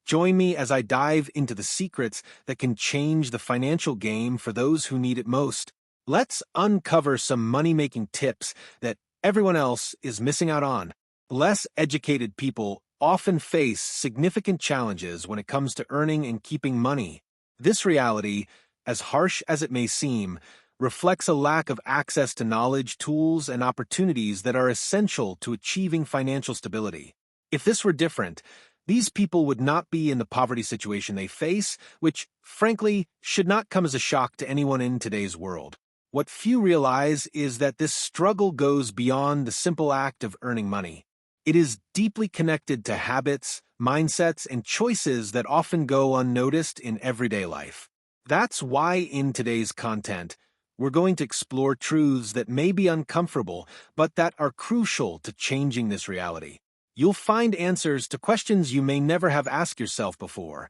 Join me as I dive into the secrets that can change the financial game for those who need it most. Let's uncover some money-making tips that everyone else is missing out on. Less educated people often face significant challenges when it comes to earning and keeping money. This reality, as harsh as it may seem, reflects a lack of access to knowledge, tools, and opportunities that are essential to achieving financial stability. If this were different, these people would not be in the poverty situation they face, which, frankly, should not come as a shock to anyone in today's world. What few realize is that this struggle goes beyond the simple act of earning money. It is deeply connected to habits, mindsets, and choices that often go unnoticed in everyday life. That's why in today's content, we're going to explore truths that may be uncomfortable, but that are crucial to changing this reality. You'll find answers to questions you may never have asked yourself before.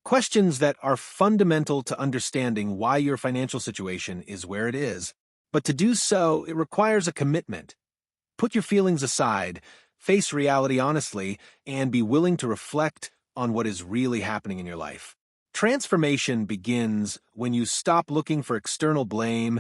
Questions that are fundamental to understanding why your financial situation is where it is. But to do so, it requires a commitment. Put your feelings aside, face reality honestly, and be willing to reflect on what is really happening in your life. Transformation begins when you stop looking for external blame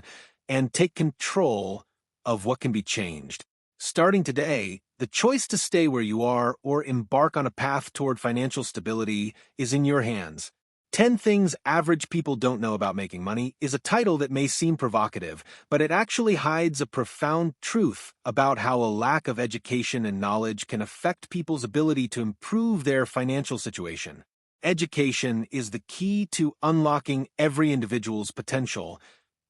and take control of what can be changed. Starting today, the choice to stay where you are or embark on a path toward financial stability is in your hands. 10 Things Average People Don't Know About Making Money is a title that may seem provocative, but it actually hides a profound truth about how a lack of education and knowledge can affect people's ability to improve their financial situation. Education is the key to unlocking every individual's potential,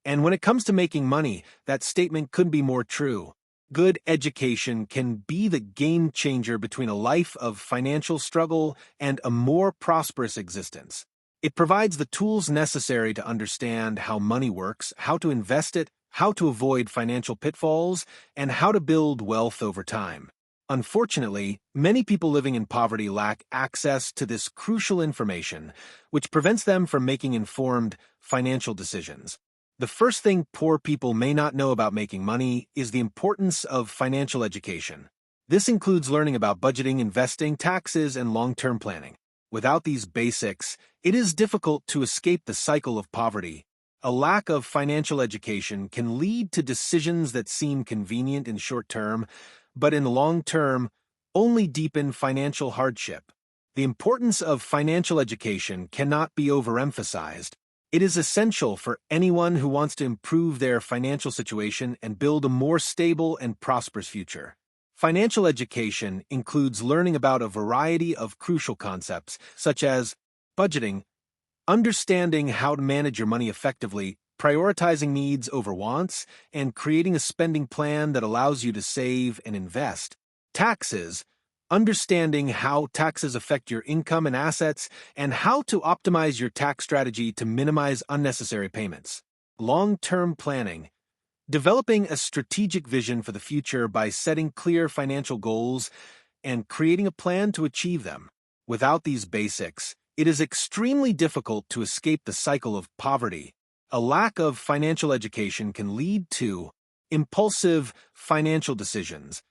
and when it comes to making money, that statement couldn't be more true. Good education can be the game changer between a life of financial struggle and a more prosperous existence. It provides the tools necessary to understand how money works, how to invest it, how to avoid financial pitfalls, and how to build wealth over time. Unfortunately, many people living in poverty lack access to this crucial information, which prevents them from making informed financial decisions. The first thing poor people may not know about making money is the importance of financial education. This includes learning about budgeting, investing, taxes, and long-term planning. Without these basics, it is difficult to escape the cycle of poverty. A lack of financial education can lead to decisions that seem convenient in short term, but in the long term, only deepen financial hardship. The importance of financial education cannot be overemphasized. It is essential for anyone who wants to improve their financial situation and build a more stable and prosperous future. Financial education includes learning about a variety of crucial concepts, such as budgeting, understanding how to manage your money effectively, prioritizing needs over wants, and creating a spending plan that allows you to save and invest. Taxes, understanding how taxes affect your income and assets, and how to optimize your tax strategy to minimize unnecessary payments. Long-term planning, developing a strategic vision for the future by setting clear financial goals and creating a plan to achieve them. Without these basics, it is extremely difficult to escape the cycle of poverty. A lack of financial education can lead to impulsive financial decisions,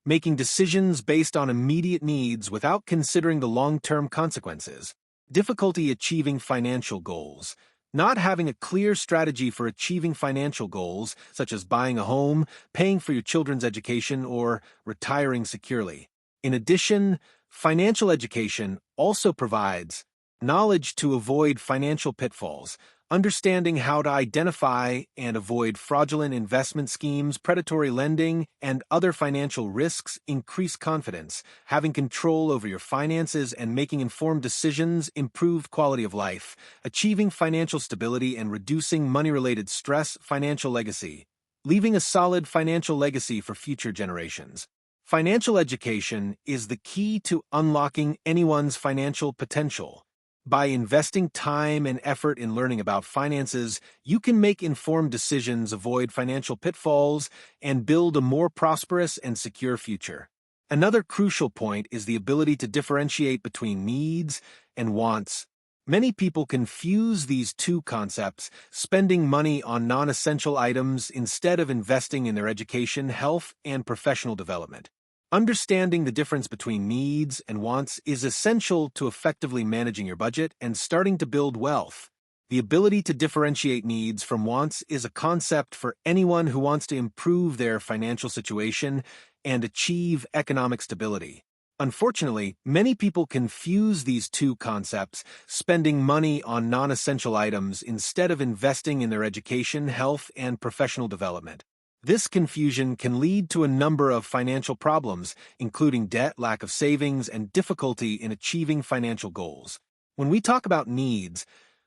making decisions based on immediate needs without considering the long-term consequences. Difficulty achieving financial goals. Not having a clear strategy for achieving financial goals, such as buying a home, paying for your children's education, or retiring securely. In addition, financial education also provides knowledge to avoid financial pitfalls, understanding how to identify and avoid fraudulent investment schemes, predatory lending, and other financial risks increase confidence. Having control over your finances and making informed decisions improve quality of life. Achieving financial stability and reducing money-related stress. Financial legacy. Leaving a solid financial legacy for future generations. Financial education is the key to unlocking anyone's financial potential. By investing time and effort in learning about finances, you can make informed decisions, avoid financial pitfalls, and build a more prosperous and secure future. Another crucial point is the ability to differentiate between needs and wants. Many people confuse these two concepts, spending money on non-essential items instead of investing in their education, health, and professional development. Understanding the difference between needs and wants is essential to effectively managing your budget and starting to build wealth. The ability to differentiate needs from wants is a concept for anyone who wants to improve their financial situation and achieve economic stability. Unfortunately, many people confuse these two concepts, spending money on non-essential items instead of investing in their education, health, and professional development. This confusion can lead to a number of financial problems, including debt, lack of savings, and difficulty in achieving financial goals. When we talk about needs,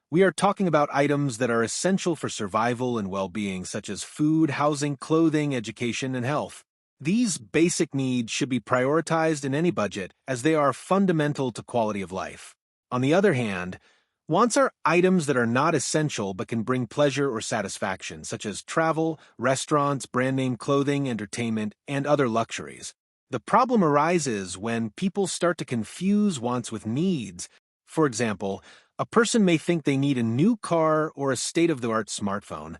we are talking about items that are essential for survival and well-being, such as food, housing, clothing, education, and health. These basic needs should be prioritized in any budget, as they are fundamental to quality of life. On the other hand, wants are items that are not essential but can bring pleasure or satisfaction, such as travel, restaurants, brand-name clothing, entertainment, and other luxuries. The problem arises when people start to confuse wants with needs. For example, a person may think they need a new car or a state-of-the-art smartphone,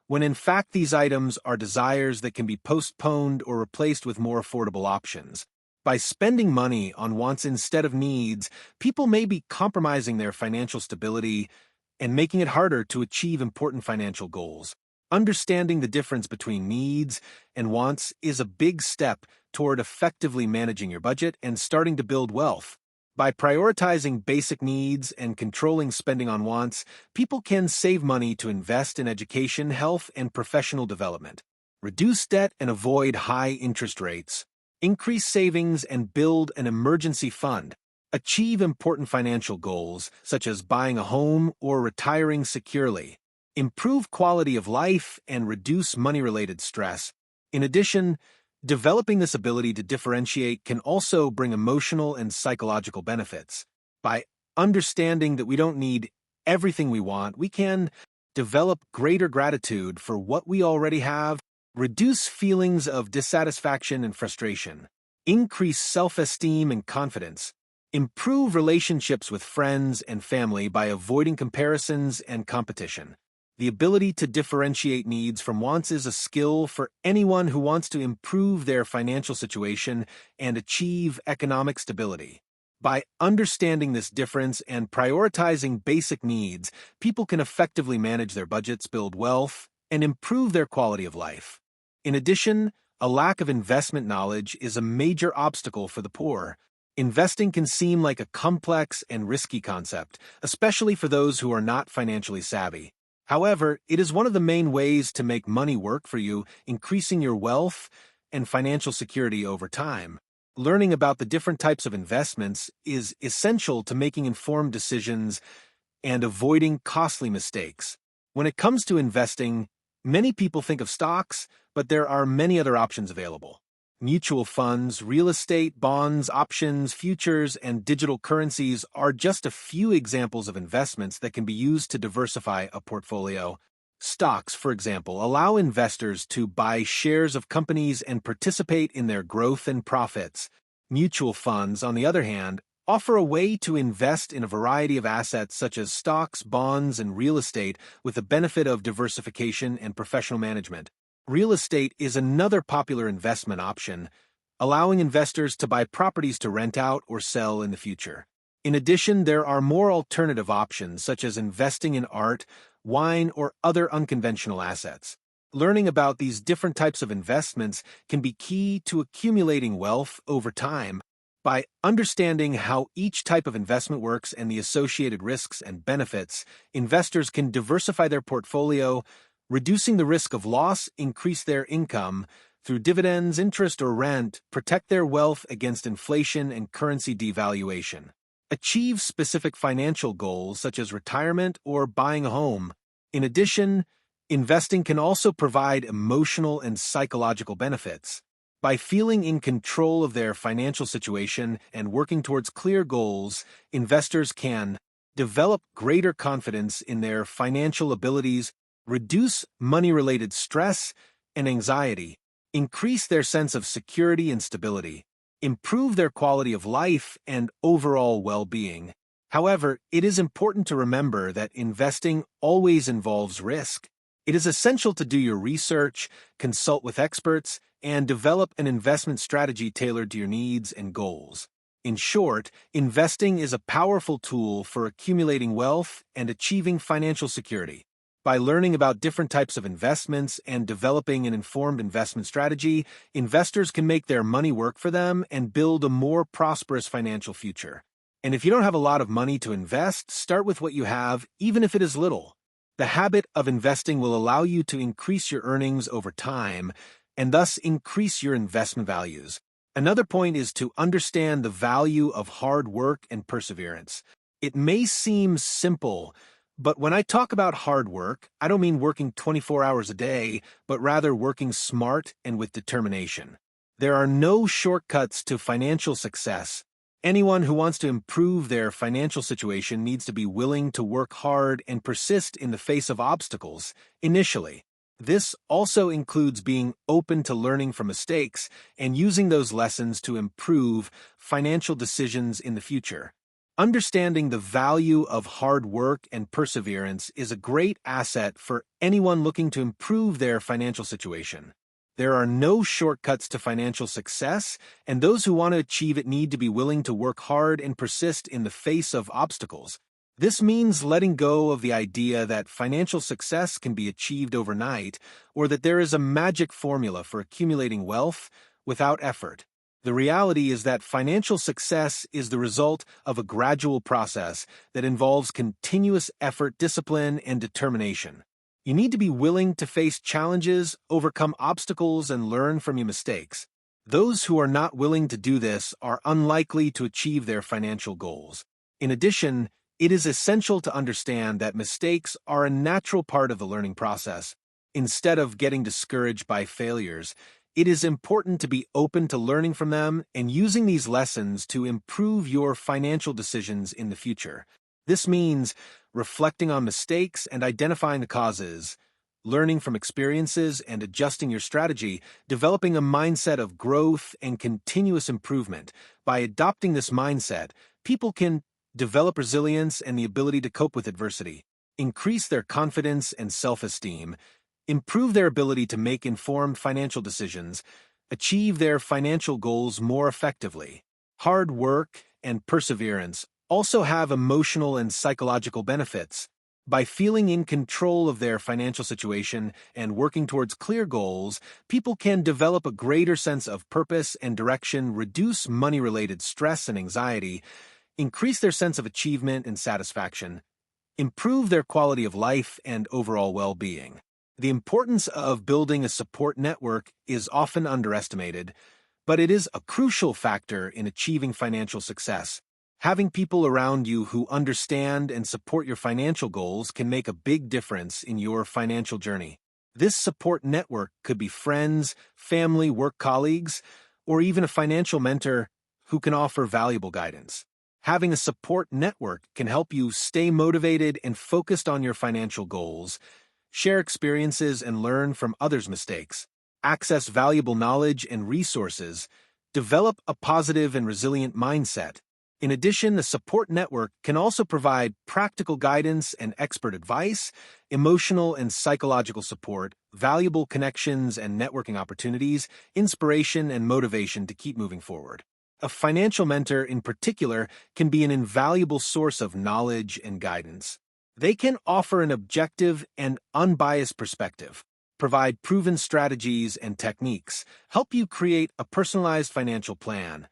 when in fact these items are desires that can be postponed or replaced with more affordable options. By spending money on wants instead of needs, people may be compromising their financial stability and making it harder to achieve important financial goals. Understanding the difference between needs and wants is a big step toward effectively managing your budget and starting to build wealth. By prioritizing basic needs and controlling spending on wants, people can save money to invest in education, health, and professional development, reduce debt and avoid high interest rates, increase savings and build an emergency fund, achieve important financial goals such as buying a home or retiring securely, improve quality of life, and reduce money-related stress. In addition, developing this ability to differentiate can also bring emotional and psychological benefits. By understanding that we don't need everything we want, we can develop greater gratitude for what we already have, reduce feelings of dissatisfaction and frustration, increase self-esteem and confidence, improve relationships with friends and family by avoiding comparisons and competition. The ability to differentiate needs from wants is a skill for anyone who wants to improve their financial situation and achieve economic stability. By understanding this difference and prioritizing basic needs, people can effectively manage their budgets, build wealth, and improve their quality of life. In addition, a lack of investment knowledge is a major obstacle for the poor. Investing can seem like a complex and risky concept, especially for those who are not financially savvy. However, it is one of the main ways to make money work for you, increasing your wealth and financial security over time. Learning about the different types of investments is essential to making informed decisions and avoiding costly mistakes. When it comes to investing, many people think of stocks, but there are many other options available. Mutual funds, real estate, bonds, options, futures, and digital currencies are just a few examples of investments that can be used to diversify a portfolio. Stocks, for example, allow investors to buy shares of companies and participate in their growth and profits. Mutual funds, on the other hand, offer a way to invest in a variety of assets such as stocks, bonds, and real estate with the benefit of diversification and professional management. Real estate is another popular investment option, allowing investors to buy properties to rent out or sell in the future. In addition, there are more alternative options such as investing in art, wine, or other unconventional assets. Learning about these different types of investments can be key to accumulating wealth over time. By understanding how each type of investment works and the associated risks and benefits, investors can diversify their portfolio, reducing the risk of loss, increase their income through dividends, interest, or rent, protect their wealth against inflation and currency devaluation, achieve specific financial goals such as retirement or buying a home. In addition, investing can also provide emotional and psychological benefits. By feeling in control of their financial situation and working towards clear goals, investors can develop greater confidence in their financial abilities, reduce money-related stress and anxiety, increase their sense of security and stability, improve their quality of life and overall well-being. However, it is important to remember that investing always involves risk. It is essential to do your research, consult with experts, and develop an investment strategy tailored to your needs and goals. In short, investing is a powerful tool for accumulating wealth and achieving financial security. By learning about different types of investments and developing an informed investment strategy, investors can make their money work for them and build a more prosperous financial future. And if you don't have a lot of money to invest, start with what you have, even if it is little. The habit of investing will allow you to increase your earnings over time and thus increase your investment values. Another point is to understand the value of hard work and perseverance. It may seem simple, but when I talk about hard work, I don't mean working 24 hours a day, but rather working smart and with determination. There are no shortcuts to financial success. Anyone who wants to improve their financial situation needs to be willing to work hard and persist in the face of obstacles, initially. This also includes being open to learning from mistakes and using those lessons to improve financial decisions in the future. Understanding the value of hard work and perseverance is a great asset for anyone looking to improve their financial situation. There are no shortcuts to financial success, and those who want to achieve it need to be willing to work hard and persist in the face of obstacles. This means letting go of the idea that financial success can be achieved overnight, or that there is a magic formula for accumulating wealth without effort. The reality is that financial success is the result of a gradual process that involves continuous effort, discipline, and determination. You need to be willing to face challenges, overcome obstacles, and learn from your mistakes. Those who are not willing to do this are unlikely to achieve their financial goals. In addition, it is essential to understand that mistakes are a natural part of the learning process. Instead of getting discouraged by failures, it is important to be open to learning from them and using these lessons to improve your financial decisions in the future. This means reflecting on mistakes and identifying the causes, learning from experiences and adjusting your strategy, developing a mindset of growth and continuous improvement. By adopting this mindset, people can develop resilience and the ability to cope with adversity, increase their confidence and self-esteem, improve their ability to make informed financial decisions, achieve their financial goals more effectively. Hard work and perseverance also have emotional and psychological benefits. By feeling in control of their financial situation and working towards clear goals, people can develop a greater sense of purpose and direction, reduce money-related stress and anxiety, increase their sense of achievement and satisfaction, improve their quality of life and overall well-being. The importance of building a support network is often underestimated, but it is a crucial factor in achieving financial success. Having people around you who understand and support your financial goals can make a big difference in your financial journey. This support network could be friends, family, work colleagues, or even a financial mentor who can offer valuable guidance. Having a support network can help you stay motivated and focused on your financial goals, share experiences and learn from others' mistakes, access valuable knowledge and resources, develop a positive and resilient mindset. In addition, the support network can also provide practical guidance and expert advice, emotional and psychological support, valuable connections and networking opportunities, inspiration and motivation to keep moving forward. A financial mentor, in particular, can be an invaluable source of knowledge and guidance. They can offer an objective and unbiased perspective, provide proven strategies and techniques, help you create a personalized financial plan,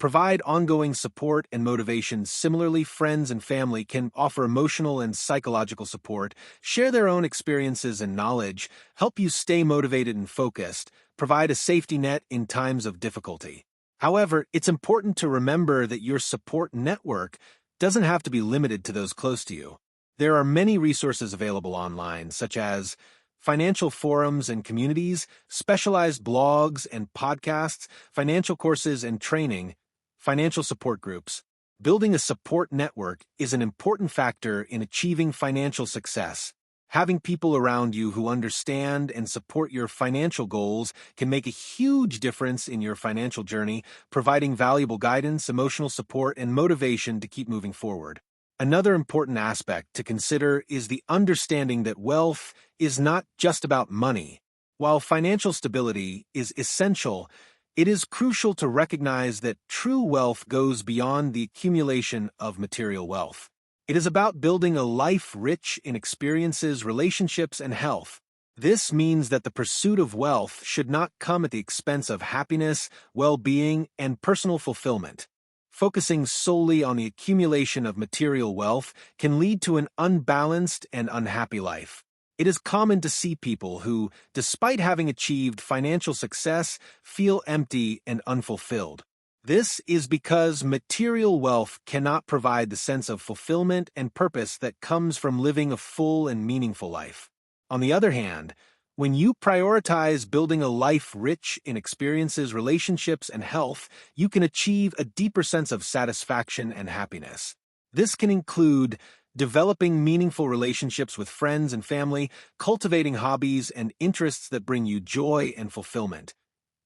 provide ongoing support and motivation. Similarly, friends and family can offer emotional and psychological support, share their own experiences and knowledge, help you stay motivated and focused, provide a safety net in times of difficulty. However, it's important to remember that your support network doesn't have to be limited to those close to you. There are many resources available online, such as financial forums and communities, specialized blogs and podcasts, financial courses and training, financial support groups. Building a support network is an important factor in achieving financial success. Having people around you who understand and support your financial goals can make a huge difference in your financial journey, providing valuable guidance, emotional support, and motivation to keep moving forward. Another important aspect to consider is the understanding that wealth is not just about money. While financial stability is essential, it is crucial to recognize that true wealth goes beyond the accumulation of material wealth. It is about building a life rich in experiences, relationships, and health. This means that the pursuit of wealth should not come at the expense of happiness, well-being, and personal fulfillment. Focusing solely on the accumulation of material wealth can lead to an unbalanced and unhappy life. It is common to see people who, despite having achieved financial success, feel empty and unfulfilled. This is because material wealth cannot provide the sense of fulfillment and purpose that comes from living a full and meaningful life. On the other hand, when you prioritize building a life rich in experiences, relationships, and health, you can achieve a deeper sense of satisfaction and happiness. This can include developing meaningful relationships with friends and family, cultivating hobbies and interests that bring you joy and fulfillment,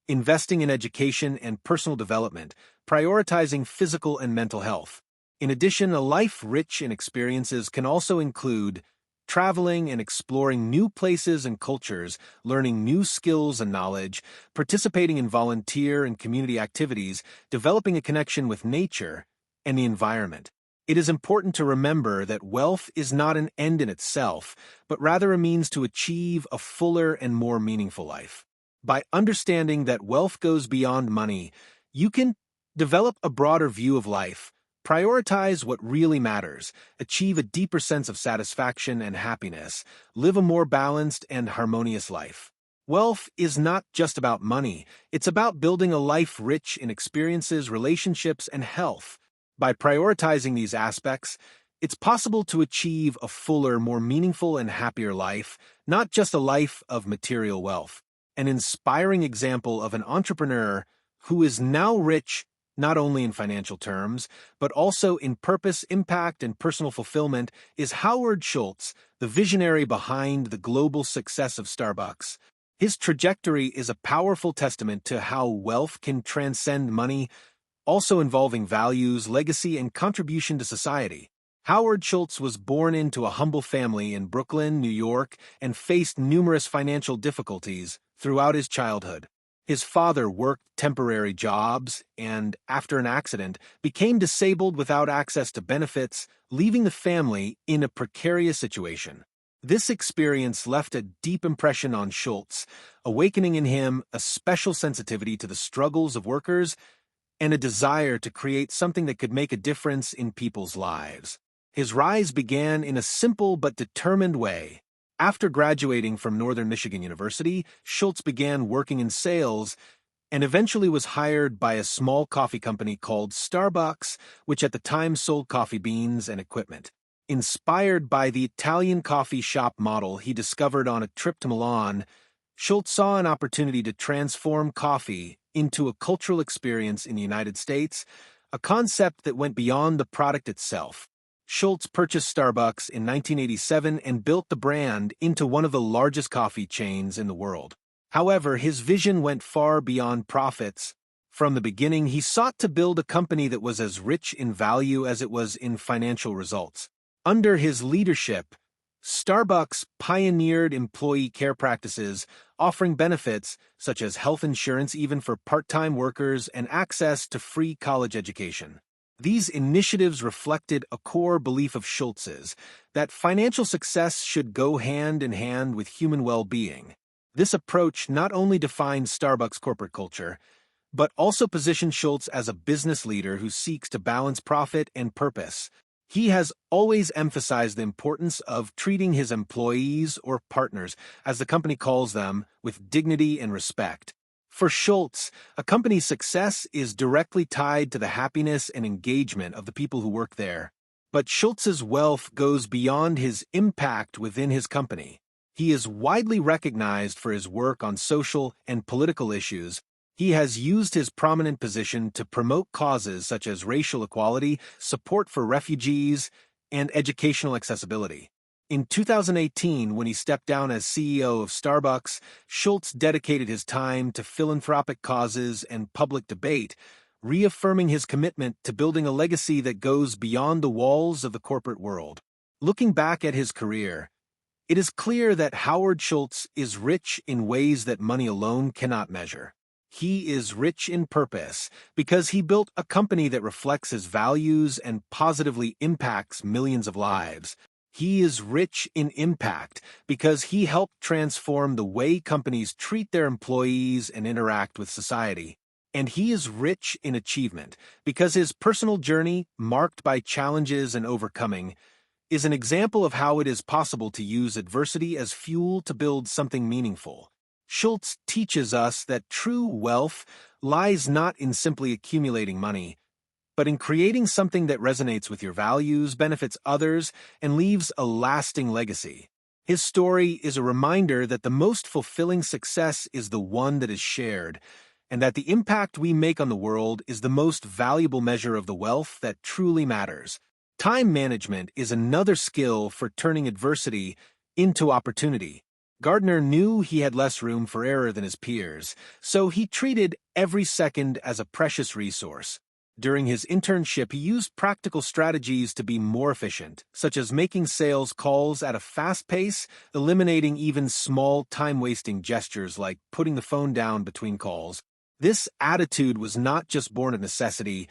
investing in education and personal development, prioritizing physical and mental health. In addition, a life rich in experiences can also include traveling and exploring new places and cultures, learning new skills and knowledge, participating in volunteer and community activities, developing a connection with nature and the environment. It is important to remember that wealth is not an end in itself, but rather a means to achieve a fuller and more meaningful life. By understanding that wealth goes beyond money, you can develop a broader view of life, prioritize what really matters, achieve a deeper sense of satisfaction and happiness, live a more balanced and harmonious life. Wealth is not just about money, it's about building a life rich in experiences, relationships, and health. By prioritizing these aspects, it's possible to achieve a fuller, more meaningful, and happier life, not just a life of material wealth. An inspiring example of an entrepreneur who is now rich not only in financial terms, but also in purpose, impact, and personal fulfillment is Howard Schultz, the visionary behind the global success of Starbucks. His trajectory is a powerful testament to how wealth can transcend money, also involving values, legacy, and contribution to society. Howard Schultz was born into a humble family in Brooklyn, New York, and faced numerous financial difficulties throughout his childhood. His father worked temporary jobs and, after an accident, became disabled without access to benefits, leaving the family in a precarious situation. This experience left a deep impression on Schultz, awakening in him a special sensitivity to the struggles of workers and a desire to create something that could make a difference in people's lives. His rise began in a simple but determined way. After graduating from Northern Michigan University, Schultz began working in sales and eventually was hired by a small coffee company called Starbucks, which at the time sold coffee beans and equipment. Inspired by the Italian coffee shop model he discovered on a trip to Milan, Schultz saw an opportunity to transform coffee into a cultural experience in the United States, a concept that went beyond the product itself. Schultz purchased Starbucks in 1987 and built the brand into one of the largest coffee chains in the world. However, his vision went far beyond profits. From the beginning, he sought to build a company that was as rich in value as it was in financial results. Under his leadership, Starbucks pioneered employee care practices, offering benefits such as health insurance even for part-time workers and access to free college education. These initiatives reflected a core belief of Schultz's that financial success should go hand in hand with human well-being. This approach not only defined Starbucks' corporate culture, but also positioned Schultz as a business leader who seeks to balance profit and purpose. He has always emphasized the importance of treating his employees or partners, as the company calls them, with dignity and respect. For Schultz, a company's success is directly tied to the happiness and engagement of the people who work there. But Schultz's wealth goes beyond his impact within his company. He is widely recognized for his work on social and political issues. He has used his prominent position to promote causes such as racial equality, support for refugees, and educational accessibility. In 2018, when he stepped down as CEO of Starbucks, Schultz dedicated his time to philanthropic causes and public debate, reaffirming his commitment to building a legacy that goes beyond the walls of the corporate world. Looking back at his career, it is clear that Howard Schultz is rich in ways that money alone cannot measure. He is rich in purpose because he built a company that reflects his values and positively impacts millions of lives. He is rich in impact because he helped transform the way companies treat their employees and interact with society. And he is rich in achievement because his personal journey, marked by challenges and overcoming, is an example of how it is possible to use adversity as fuel to build something meaningful. Schultz teaches us that true wealth lies not in simply accumulating money, but in creating something that resonates with your values, benefits others, and leaves a lasting legacy. His story is a reminder that the most fulfilling success is the one that is shared, and that the impact we make on the world is the most valuable measure of the wealth that truly matters. Time management is another skill for turning adversity into opportunity. Gardner knew he had less room for error than his peers, so he treated every second as a precious resource. During his internship, he used practical strategies to be more efficient, such as making sales calls at a fast pace, eliminating even small time-wasting gestures like putting the phone down between calls. This attitude was not just born of necessity,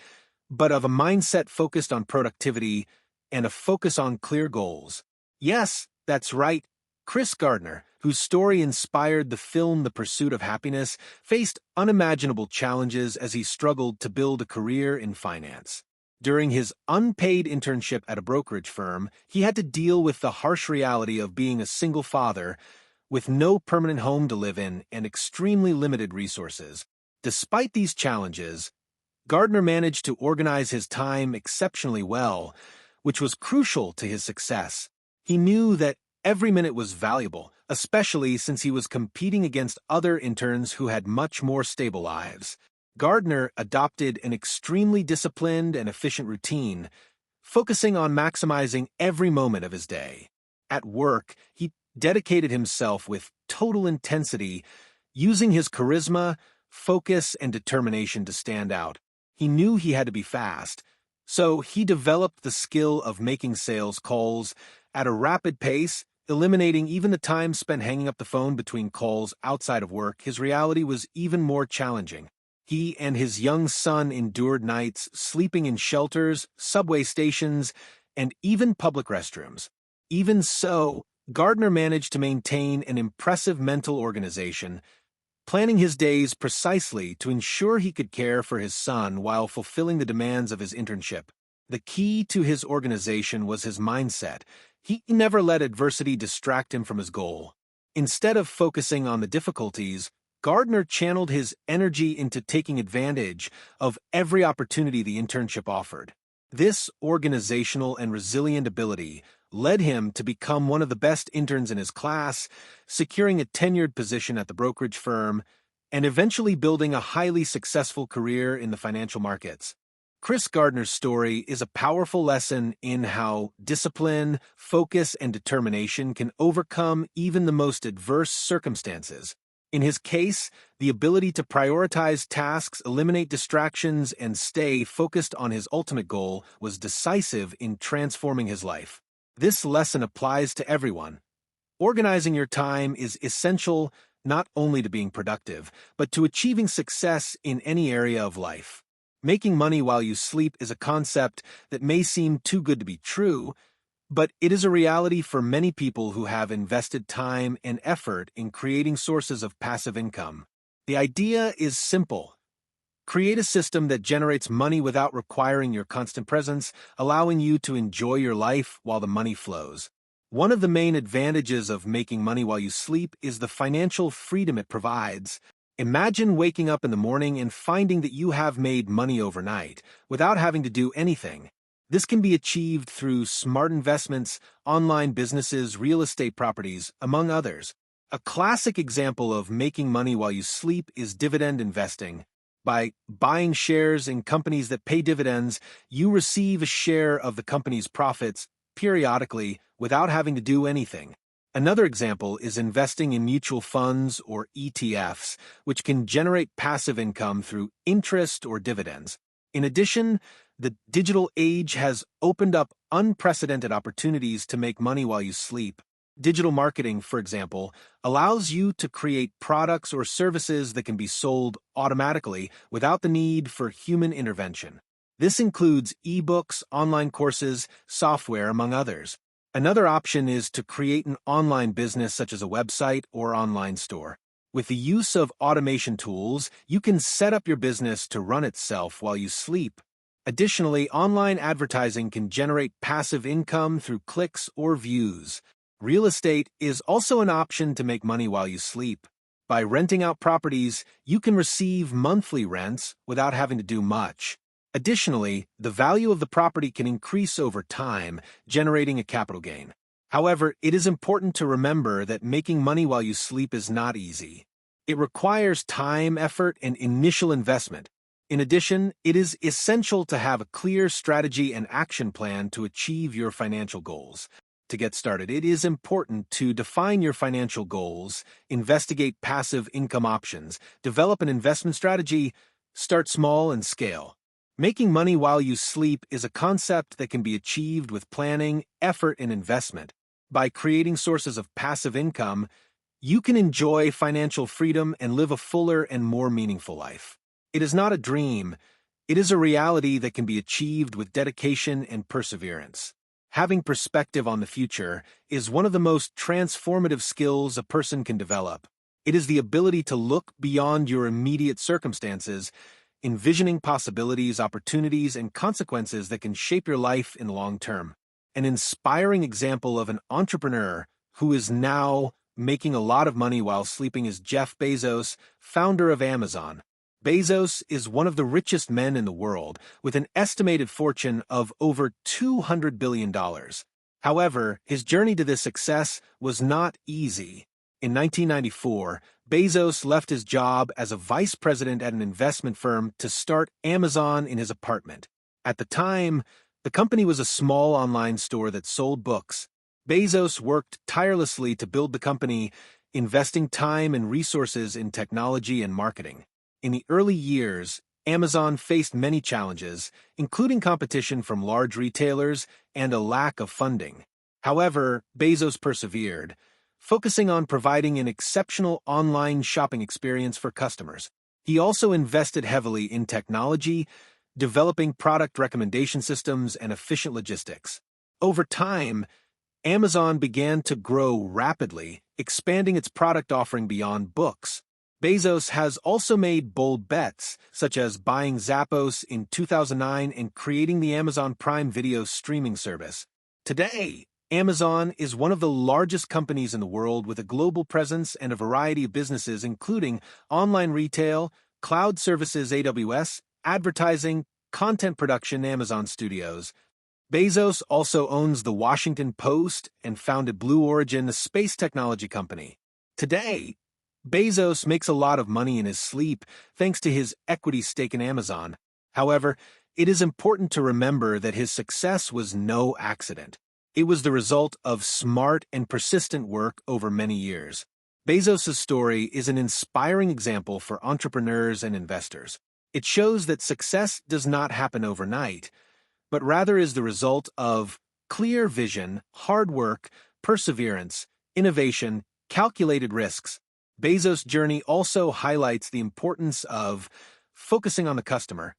but of a mindset focused on productivity and a focus on clear goals. Yes, that's right. Chris Gardner, whose story inspired the film The Pursuit of Happiness, faced unimaginable challenges as he struggled to build a career in finance. During his unpaid internship at a brokerage firm, he had to deal with the harsh reality of being a single father with no permanent home to live in and extremely limited resources. Despite these challenges, Gardner managed to organize his time exceptionally well, which was crucial to his success. He knew that every minute was valuable, especially since he was competing against other interns who had much more stable lives. Gardner adopted an extremely disciplined and efficient routine, focusing on maximizing every moment of his day. At work, he dedicated himself with total intensity, using his charisma, focus, and determination to stand out. He knew he had to be fast, so he developed the skill of making sales calls at a rapid pace, eliminating even the time spent hanging up the phone between calls outside of work. His reality was even more challenging. He and his young son endured nights sleeping in shelters, subway stations, and even public restrooms. Even so, Gardner managed to maintain an impressive mental organization, planning his days precisely to ensure he could care for his son while fulfilling the demands of his internship. The key to his organization was his mindset. He never let adversity distract him from his goal. Instead of focusing on the difficulties, Gardner channeled his energy into taking advantage of every opportunity the internship offered. This organizational and resilient ability led him to become one of the best interns in his class, securing a tenured position at the brokerage firm, and eventually building a highly successful career in the financial markets. Chris Gardner's story is a powerful lesson in how discipline, focus, and determination can overcome even the most adverse circumstances. In his case, the ability to prioritize tasks, eliminate distractions, and stay focused on his ultimate goal was decisive in transforming his life. This lesson applies to everyone. Organizing your time is essential not only to being productive, but to achieving success in any area of life. Making money while you sleep is a concept that may seem too good to be true, but it is a reality for many people who have invested time and effort in creating sources of passive income. The idea is simple. Create a system that generates money without requiring your constant presence, allowing you to enjoy your life while the money flows. One of the main advantages of making money while you sleep is the financial freedom it provides. Imagine waking up in the morning and finding that you have made money overnight without having to do anything. This can be achieved through smart investments, online businesses, real estate properties, among others. A classic example of making money while you sleep is dividend investing. By buying shares in companies that pay dividends, you receive a share of the company's profits periodically without having to do anything. Another example is investing in mutual funds or ETFs, which can generate passive income through interest or dividends. In addition, the digital age has opened up unprecedented opportunities to make money while you sleep. Digital marketing, for example, allows you to create products or services that can be sold automatically without the need for human intervention. This includes ebooks, online courses, software, among others. Another option is to create an online business such as a website or online store. With the use of automation tools, you can set up your business to run itself while you sleep. Additionally, online advertising can generate passive income through clicks or views. Real estate is also an option to make money while you sleep. By renting out properties, you can receive monthly rents without having to do much. Additionally, the value of the property can increase over time, generating a capital gain. However, it is important to remember that making money while you sleep is not easy. It requires time, effort, and initial investment. In addition, it is essential to have a clear strategy and action plan to achieve your financial goals. To get started, it is important to define your financial goals, investigate passive income options, develop an investment strategy, start small and scale. Making money while you sleep is a concept that can be achieved with planning, effort, and investment. By creating sources of passive income, you can enjoy financial freedom and live a fuller and more meaningful life. It is not a dream, it is a reality that can be achieved with dedication and perseverance. Having perspective on the future is one of the most transformative skills a person can develop. It is the ability to look beyond your immediate circumstances, envisioning possibilities, opportunities, and consequences that can shape your life in the long term. An inspiring example of an entrepreneur who is now making a lot of money while sleeping is Jeff Bezos, founder of Amazon. Bezos is one of the richest men in the world, with an estimated fortune of over $200 billion. However, his journey to this success was not easy. In 1994, Bezos left his job as a vice president at an investment firm to start Amazon in his apartment. At the time, the company was a small online store that sold books. Bezos worked tirelessly to build the company, investing time and resources in technology and marketing. In the early years, Amazon faced many challenges, including competition from large retailers and a lack of funding. However, Bezos persevered, focusing on providing an exceptional online shopping experience for customers. He also invested heavily in technology, developing product recommendation systems and efficient logistics. Over time, Amazon began to grow rapidly, expanding its product offering beyond books. Bezos has also made bold bets, such as buying Zappos in 2009 and creating the Amazon Prime Video streaming service. Today, Amazon is one of the largest companies in the world with a global presence and a variety of businesses including online retail, cloud services AWS, advertising, content production Amazon Studios. Bezos also owns the Washington Post and founded Blue Origin, a space technology company. Today, Bezos makes a lot of money in his sleep thanks to his equity stake in Amazon. However, it is important to remember that his success was no accident. It was the result of smart and persistent work over many years. Bezos' story is an inspiring example for entrepreneurs and investors. It shows that success does not happen overnight, but rather is the result of clear vision, hard work, perseverance, innovation, calculated risks. Bezos' journey also highlights the importance of focusing on the customer,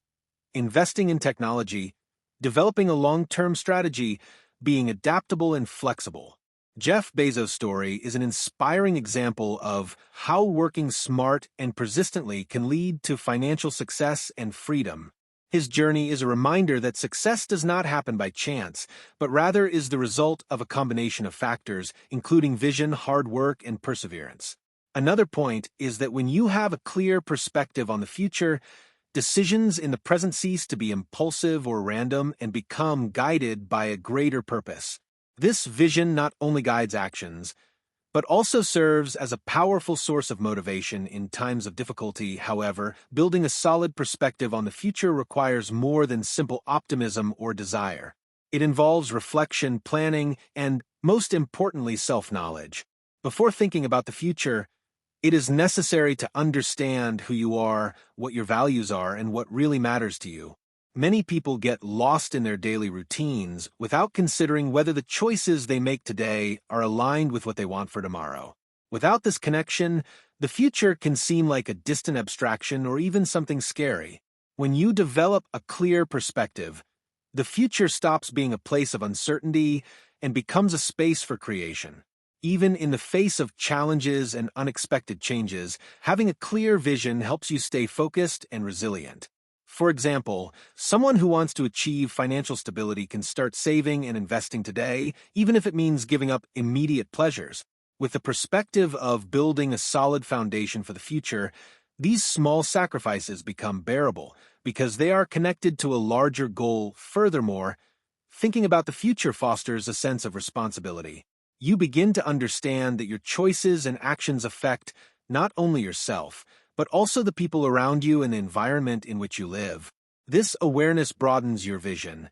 investing in technology, developing a long-term strategy, being adaptable and flexible. Jeff Bezos' story is an inspiring example of how working smart and persistently can lead to financial success and freedom. His journey is a reminder that success does not happen by chance, but rather is the result of a combination of factors, including vision, hard work, and perseverance. Another point is that when you have a clear perspective on the future, decisions in the present cease to be impulsive or random and become guided by a greater purpose. This vision not only guides actions, but also serves as a powerful source of motivation in times of difficulty. However, building a solid perspective on the future requires more than simple optimism or desire. It involves reflection, planning, and, most importantly, self-knowledge. Before thinking about the future, it is necessary to understand who you are, what your values are, and what really matters to you. Many people get lost in their daily routines without considering whether the choices they make today are aligned with what they want for tomorrow. Without this connection, the future can seem like a distant abstraction or even something scary. When you develop a clear perspective, the future stops being a place of uncertainty and becomes a space for creation. Even in the face of challenges and unexpected changes, having a clear vision helps you stay focused and resilient. For example, someone who wants to achieve financial stability can start saving and investing today, even if it means giving up immediate pleasures. With the perspective of building a solid foundation for the future, these small sacrifices become bearable because they are connected to a larger goal. Furthermore, thinking about the future fosters a sense of responsibility. You begin to understand that your choices and actions affect not only yourself, but also the people around you and the environment in which you live. This awareness broadens your vision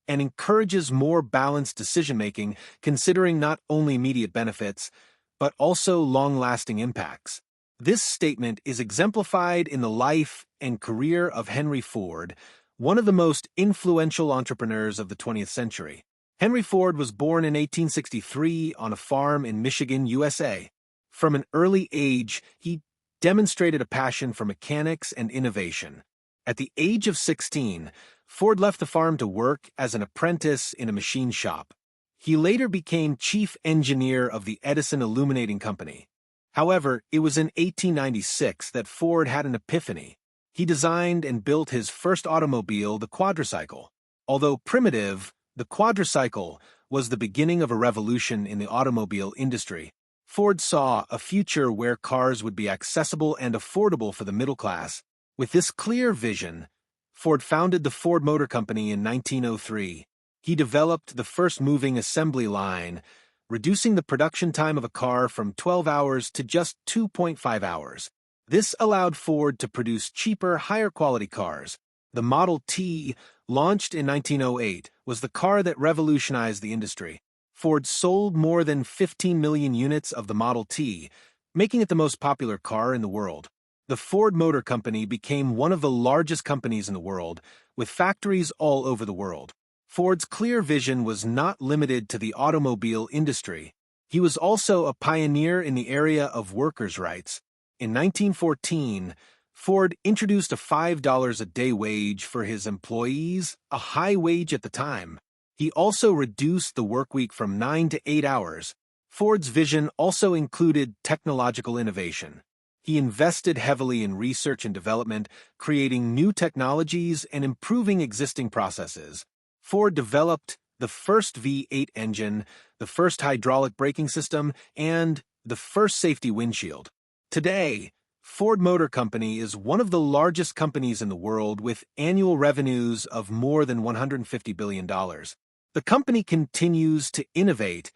and encourages more balanced decision-making, considering not only immediate benefits, but also long-lasting impacts. This statement is exemplified in the life and career of Henry Ford, one of the most influential entrepreneurs of the 20th century. Henry Ford was born in 1863 on a farm in Michigan, USA. From an early age, he demonstrated a passion for mechanics and innovation. At the age of 16, Ford left the farm to work as an apprentice in a machine shop. He later became chief engineer of the Edison Illuminating Company. However, it was in 1896 that Ford had an epiphany. He designed and built his first automobile, the quadricycle. Although primitive, the quadricycle was the beginning of a revolution in the automobile industry. Ford saw a future where cars would be accessible and affordable for the middle class. With this clear vision, Ford founded the Ford Motor Company in 1903. He developed the first moving assembly line, reducing the production time of a car from 12 hours to just 2.5 hours. This allowed Ford to produce cheaper, higher-quality cars. The Model T, launched in 1908, was the car that revolutionized the industry. Ford sold more than 15 million units of the Model T, making it the most popular car in the world. The Ford Motor Company became one of the largest companies in the world, with factories all over the world. Ford's clear vision was not limited to the automobile industry. He was also a pioneer in the area of workers' rights. In 1914, Ford introduced a $5 a day wage for his employees, a high wage at the time. He also reduced the workweek from 9 to 8 hours. Ford's vision also included technological innovation. He invested heavily in research and development, creating new technologies and improving existing processes. Ford developed the first V8 engine, the first hydraulic braking system, and the first safety windshield. Today, Ford Motor Company is one of the largest companies in the world with annual revenues of more than $150 billion. The company continues to innovate,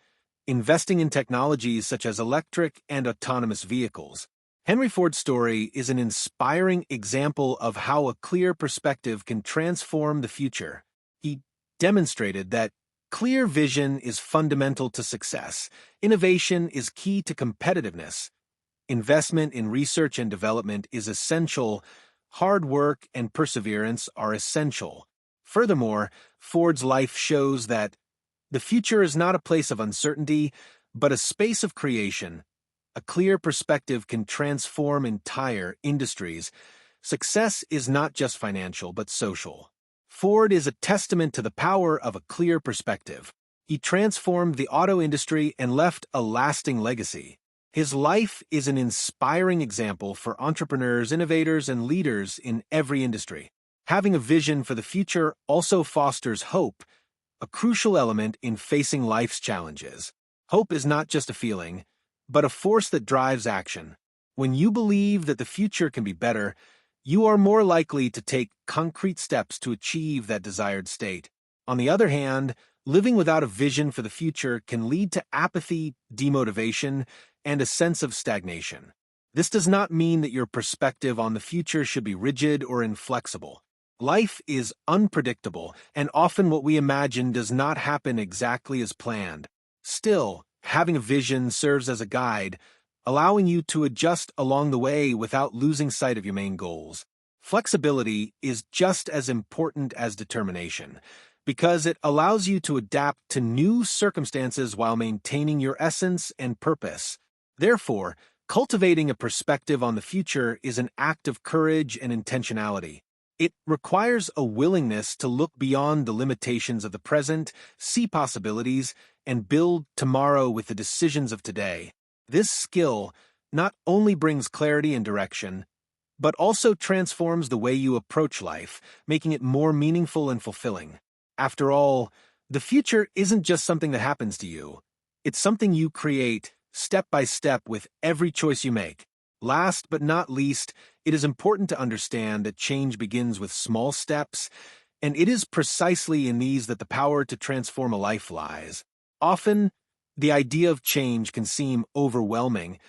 investing in technologies such as electric and autonomous vehicles. Henry Ford's story is an inspiring example of how a clear perspective can transform the future. He demonstrated that clear vision is fundamental to success, innovation is key to competitiveness, investment in research and development is essential, hard work and perseverance are essential. Furthermore, Ford's life shows that the future is not a place of uncertainty, but a space of creation. A clear perspective can transform entire industries. Success is not just financial, but social. Ford is a testament to the power of a clear perspective. He transformed the auto industry and left a lasting legacy. His life is an inspiring example for entrepreneurs, innovators, and leaders in every industry. Having a vision for the future also fosters hope, a crucial element in facing life's challenges. Hope is not just a feeling, but a force that drives action. When you believe that the future can be better, you are more likely to take concrete steps to achieve that desired state. On the other hand, living without a vision for the future can lead to apathy, demotivation, and a sense of stagnation. This does not mean that your perspective on the future should be rigid or inflexible. Life is unpredictable, and often what we imagine does not happen exactly as planned. Still, Having a vision serves as a guide, allowing you to adjust along the way without losing sight of your main goals. Flexibility is just as important as determination, because it allows you to adapt to new circumstances while maintaining your essence and purpose. Therefore, cultivating a perspective on the future is an act of courage and intentionality. It requires a willingness to look beyond the limitations of the present, see possibilities, and build tomorrow with the decisions of today. This skill not only brings clarity and direction, but also transforms the way you approach life, making it more meaningful and fulfilling. After all, the future isn't just something that happens to you. It's something you create step by step with every choice you make. Last but not least, it is important to understand that change begins with small steps, and it is precisely in these that the power to transform a life lies. Often, the idea of change can seem overwhelming,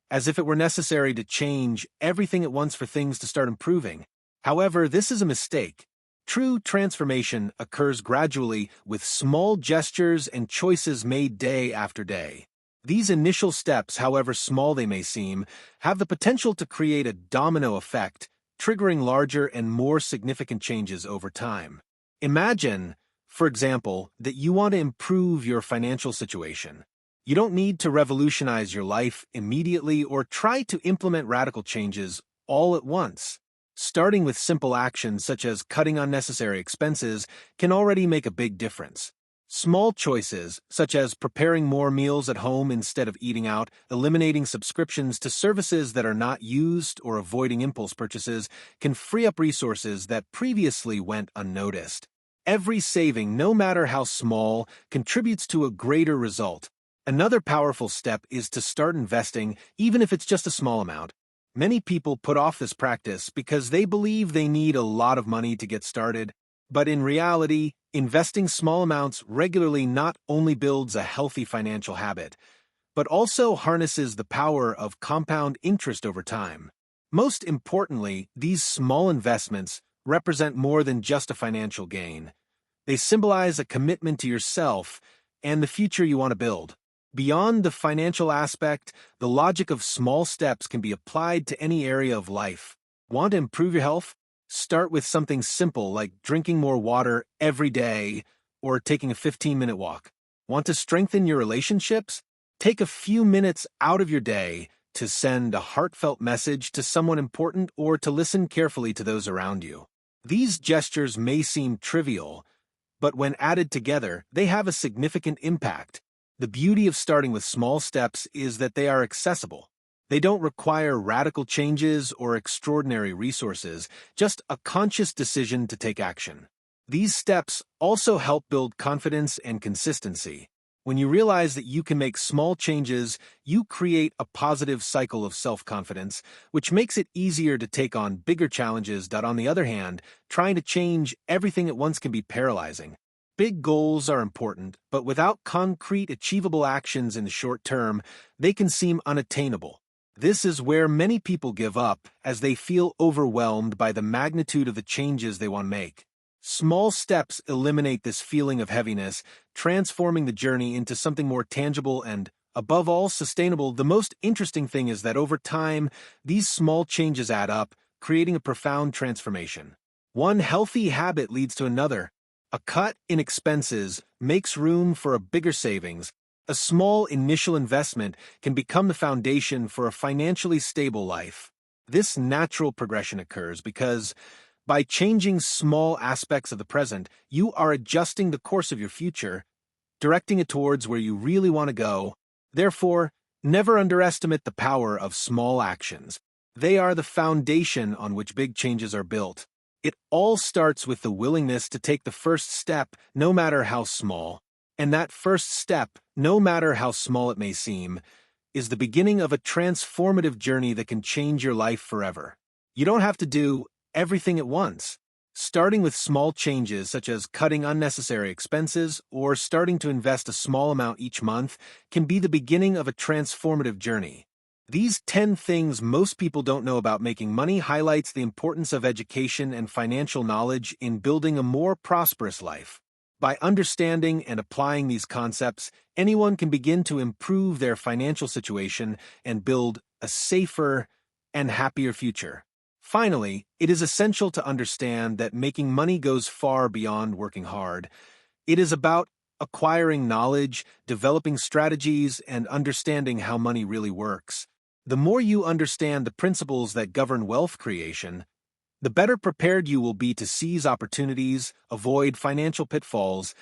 as if it were necessary to change everything at once for things to start improving. However, this is a mistake. True transformation occurs gradually with small gestures and choices made day after day. These initial steps, however small they may seem, have the potential to create a domino effect, triggering larger and more significant changes over time. Imagine, for example, that you want to improve your financial situation. You don't need to revolutionize your life immediately or try to implement radical changes all at once. Starting with simple actions such as cutting unnecessary expenses can already make a big difference. Small choices, such as preparing more meals at home instead of eating out, eliminating subscriptions to services that are not used, or avoiding impulse purchases, can free up resources that previously went unnoticed. Every saving, no matter how small, contributes to a greater result. Another powerful step is to start investing, even if it's just a small amount. Many people put off this practice because they believe they need a lot of money to get started. But in reality, investing small amounts regularly not only builds a healthy financial habit, but also harnesses the power of compound interest over time. Most importantly, these small investments represent more than just a financial gain. They symbolize a commitment to yourself and the future you want to build. Beyond the financial aspect, the logic of small steps can be applied to any area of life. Want to improve your health? Start with something simple like drinking more water every day or taking a 15-minute walk. Want to strengthen your relationships? Take a few minutes out of your day to send a heartfelt message to someone important or to listen carefully to those around you. These gestures may seem trivial, but when added together, they have a significant impact. The beauty of starting with small steps is that they are accessible. They don't require radical changes or extraordinary resources, just a conscious decision to take action. These steps also help build confidence and consistency. When you realize that you can make small changes, you create a positive cycle of self-confidence, which makes it easier to take on bigger challenges that, on the other hand, trying to change everything at once can be paralyzing. Big goals are important, but without concrete, achievable actions in the short term, they can seem unattainable. This is where many people give up, as they feel overwhelmed by the magnitude of the changes they want to make. Small steps eliminate this feeling of heaviness, transforming the journey into something more tangible and, above all, sustainable. The most interesting thing is that over time, these small changes add up, creating a profound transformation. One healthy habit leads to another. A cut in expenses makes room for a bigger savings. A small initial investment can become the foundation for a financially stable life. This natural progression occurs because, by changing small aspects of the present, you are adjusting the course of your future, directing it towards where you really want to go. Therefore, never underestimate the power of small actions. They are the foundation on which big changes are built. It all starts with the willingness to take the first step, no matter how small. And that first step, no matter how small it may seem, is the beginning of a transformative journey that can change your life forever. You don't have to do everything at once. Starting with small changes such as cutting unnecessary expenses or starting to invest a small amount each month can be the beginning of a transformative journey. These 10 things most people don't know about making money highlights the importance of education and financial knowledge in building a more prosperous life. By understanding and applying these concepts, anyone can begin to improve their financial situation and build a safer and happier future. Finally, it is essential to understand that making money goes far beyond working hard. It is about acquiring knowledge, developing strategies, and understanding how money really works. The more you understand the principles that govern wealth creation, the better prepared you will be to seize opportunities, avoid financial pitfalls,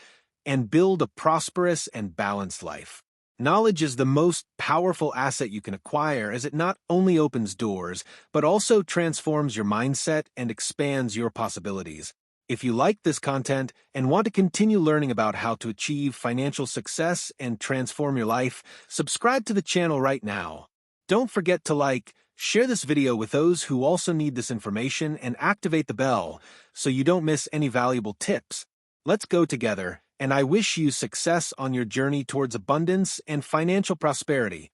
and build a prosperous and balanced life. Knowledge is the most powerful asset you can acquire, as it not only opens doors, but also transforms your mindset and expands your possibilities. If you like this content and want to continue learning about how to achieve financial success and transform your life, subscribe to the channel right now. Don't forget to like, share this video with those who also need this information, and activate the bell so you don't miss any valuable tips. Let's go together, and I wish you success on your journey towards abundance and financial prosperity.